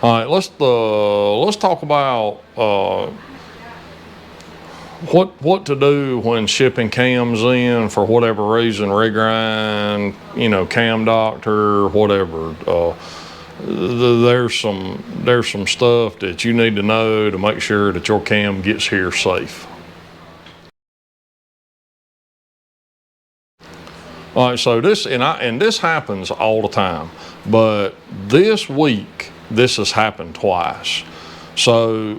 All right, let's talk about what to do when shipping cams in for whatever reason, regrind, cam doctor, whatever. There's some stuff that you need to know to make sure that your cam gets here safe. All right, so this this happens all the time, but this week this has happened twice. So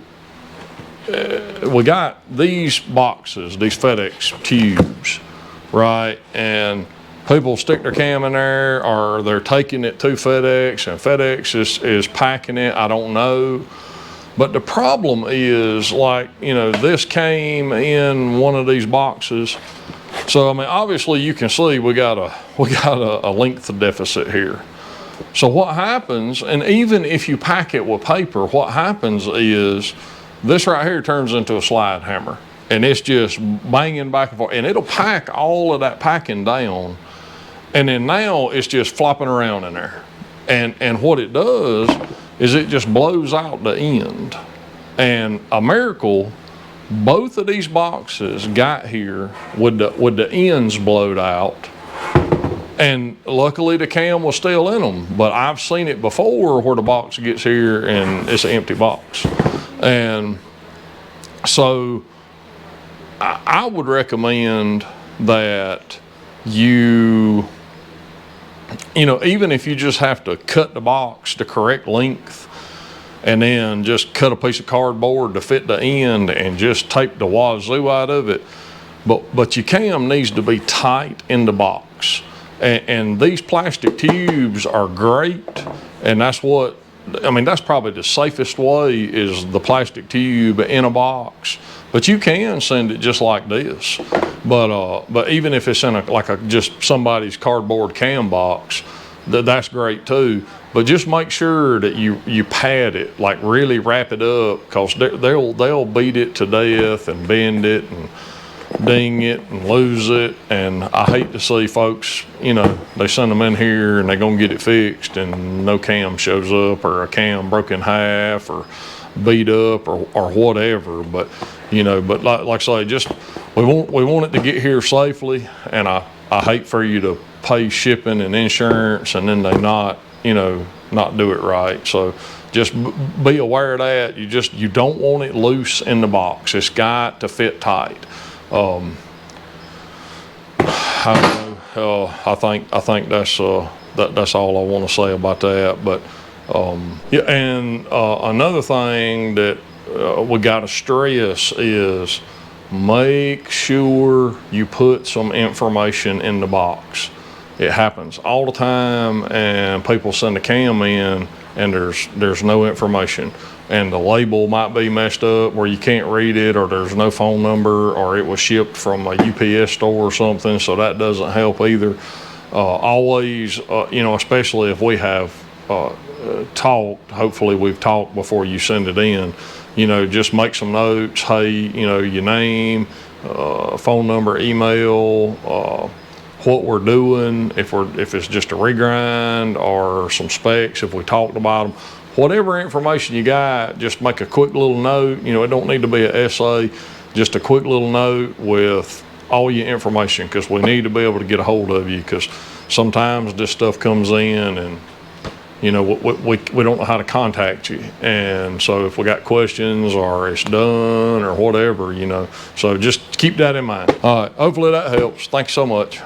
we got these boxes, these FedEx tubes, right? And people stick their cam in there, or they're taking it to FedEx, and FedEx is packing it. I don't know. But the problem is, this came in one of these boxes. So, I mean, obviously you can see we got a length deficit here. So what happens, and even if you pack it with paper, what happens is this right here turns into a slide hammer, and it's just banging back and forth, and it'll pack all of that packing down, and then now it's just flopping around in there. And what it does is it just blows out the end. And a miracle, both of these boxes got here with the ends blowed out, and luckily the cam was still in them. But I've seen it before where the box gets here and it's an empty box. And so I would recommend that you even if you just have to cut the box the correct length, and then just cut a piece of cardboard to fit the end and just tape the wazoo out of it. But your cam needs to be tight in the box. And these plastic tubes are great, and that's probably the safest way, is the plastic tube in a box. But you can send it just like this. But even if it's in just somebody's cardboard cam box, that's great too. But just make sure that you pad it, really wrap it up, because they'll beat it to death and bend it and ding it and lose it. And I hate to see folks, they send them in here and they're gonna get it fixed and no cam shows up, or a cam broke in half or beat up or whatever. But but like I say, we want it to get here safely, and I hate for you to pay shipping and insurance and then they not do it right. So just be aware of that. You don't want it loose in the box. It's got to fit tight. I think that's all I want to say about that. But another thing that we got to stress is make sure you put some information in the box. It happens all the time, and people send a cam in and there's no information, and the label might be messed up where you can't read it, or there's no phone number, or it was shipped from a UPS store or something, so that doesn't help either. Always, especially if we have talked, hopefully we've talked before you send it in, just make some notes. Hey, your name, phone number, email, what we're doing, if it's just a regrind, or some specs if we talked about them. Whatever information you got, just make a quick little note. It don't need to be an essay, just a quick little note with all your information, because we need to be able to get a hold of you, because sometimes this stuff comes in and we don't know how to contact you. And so if we got questions or it's done or whatever, so just keep that in mind. All right, hopefully that helps. Thanks so much.